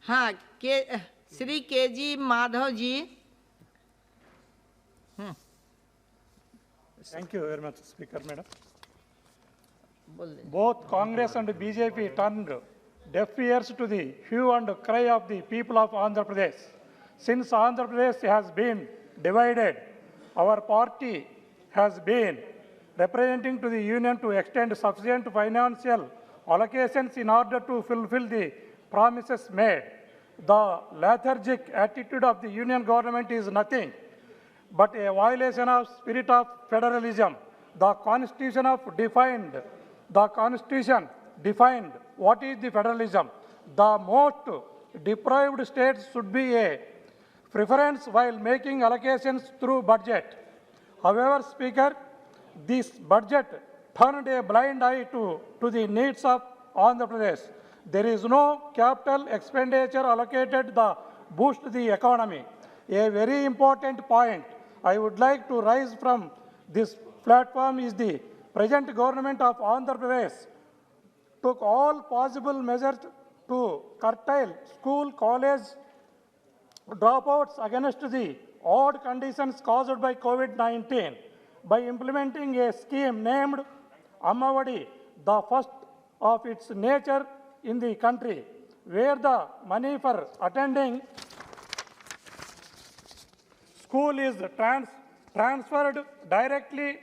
हाँ Shri KG Madhav ji. Thank you very much, Speaker Madam. बोल दे. Both Congress and BJP turned deaf ears to the hue and cry of the people of Andhra Pradesh. Since Andhra Pradesh has been divided, our party has been representing to the union to extend sufficient financial allocations in order to fulfill the promises made. The lethargic attitude of the union government is nothing but a violation of spirit of federalism. The Constitution defined what is the federalism. The most deprived states should be a preference while making allocations through budget. However, Speaker, this budget turned a blind eye to the needs of Andhra Pradesh. There is no capital expenditure allocated to boost the economy. A very important point I would like to raise from this platform is the present government of Andhra Pradesh took all possible measures to curtail school, college dropouts against the odd conditions caused by COVID-19 by implementing a scheme named Ammavadi, the first of its nature in the country, where the money for attending school is transferred directly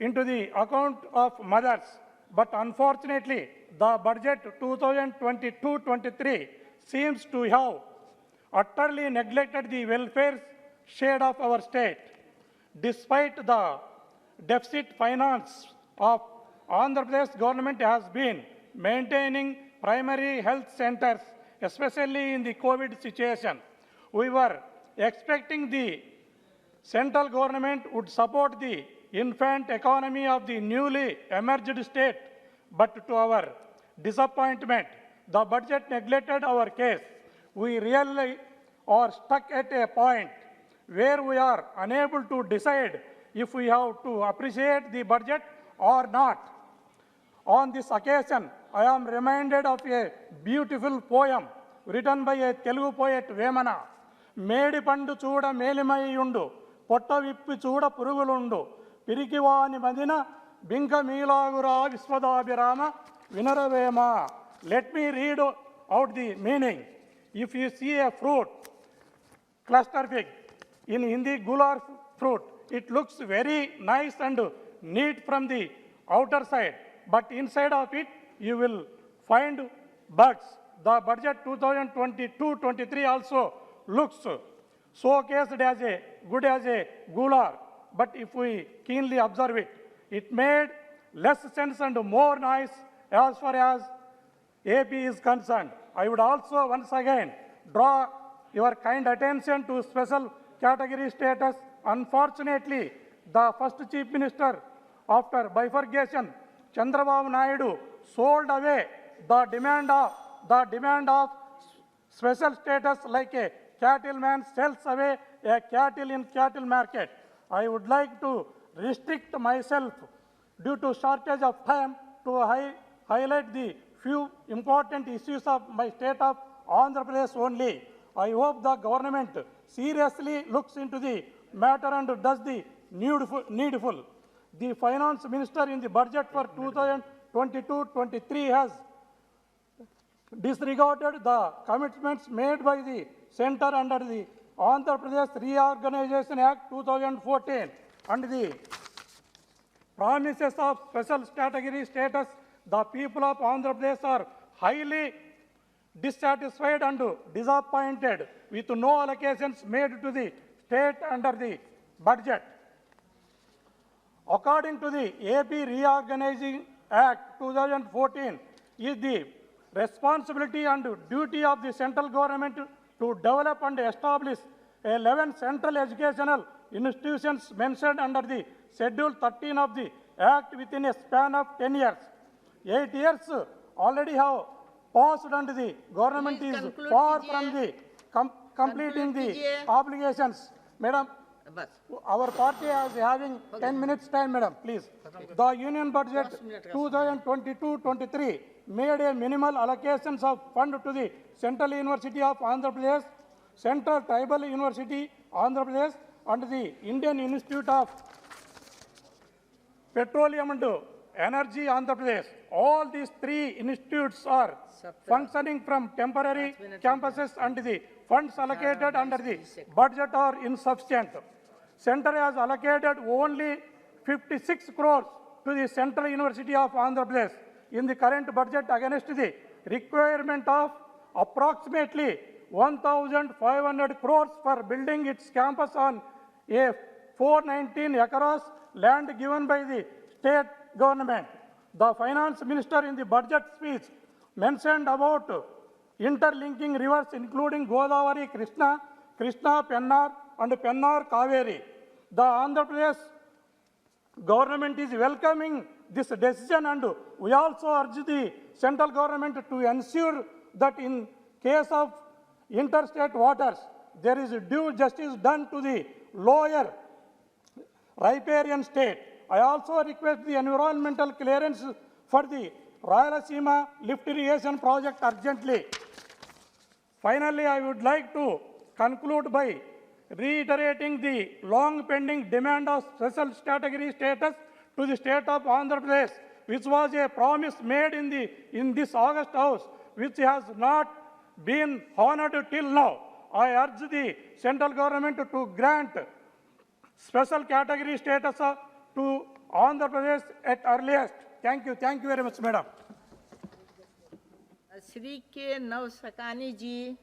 into the account of mothers. But unfortunately, the budget 2022-23 seems to have utterly neglected the welfare shade of our state. Despite the deficit finance of Andhra Pradesh government has been maintaining primary health centers, especially in the COVID situation. We were expecting the central government would support the infant economy of the newly emerged state, but to our disappointment, the budget neglected our case. We really are stuck at a point where we are unable to decide if we have to appreciate the budget or not. On this occasion, I am reminded of a beautiful poem written by a Telugu poet, Vemana. మేడి పండు చూడ మేలిమయ్యుండు పొట్ట విప్పి చూడ పురుగులుండు పిరికివాని మదిన బింక మీలాగురా విశ్వదాభిరామ వినరవేమ. Let me read out the meaning. If you see a fruit, cluster fig, in Hindi gular fruit, it looks very nice and neat from the outer side, but inside of it you will find bugs. The budget 2022-23 also looks showcased as a good as a gular, but if we keenly observe it, it made less sense and more noise as far as AP is concerned. I would also once again draw your kind attention to special category status. Unfortunately, the first Chief Minister after bifurcation, Chandrababu Naidu, sold away the demand of special status like a cattleman sells away a cattle in cattle market. I would like to restrict myself due to shortage of time to highlight the few important issues of my state of Andhra Pradesh only. I hope the government seriously looks into the matter and does the needful. The finance minister in the budget for 2022-23 has disregarded the commitments made by the center under the Andhra Pradesh Reorganization Act 2014 and the promises of special category status. The people of Andhra Pradesh are highly dissatisfied and disappointed with no allocations made to the state under the budget. According to the AP Reorganizing Act 2014, is the responsibility and duty of the central government to develop and establish 11 central educational institutions mentioned under the Schedule 13 of the Act within a span of 10 years. 8 years already have passed and the government Please is conclude far कीजिए. from the completing Conclude the कीजिए. obligations. Madam, बस our party is having 10 minutes time, madam, please. The union budget 2022-23 made a minimal allocations of fund to the Central University of Andhra Pradesh, Central Tribal University, Andhra Pradesh, and the Indian Institute of Petroleum and Energy, Andhra Pradesh. All these three institutes are functioning from temporary campuses, and the funds allocated under the budget are insufficient. Center has allocated only 56 crores to the Central University of Andhra Pradesh in the current budget against the requirement of approximately 1,500 crores for building its campus on a 419 acres land given by the state government. The finance minister in the budget speech mentioned about interlinking rivers including Godavari, Krishna, Pennar and Pennar Kaveri. The Andhra Pradesh government is welcoming this decision, and we also urge the central government to ensure that in case of interstate waters, there is due justice done to the lower riparian state. I also request the environmental clearance for the Rayalaseema lift irrigation project urgently. Finally, I would like to conclude by reiterating the long pending demand of special category status to the state of Andhra Pradesh, which was a promise made in this August House, which has not been honored till now. I urge the central government to grant special category status to Andhra Pradesh at earliest. Thank you very much, madam. Shri के नव सकानी जी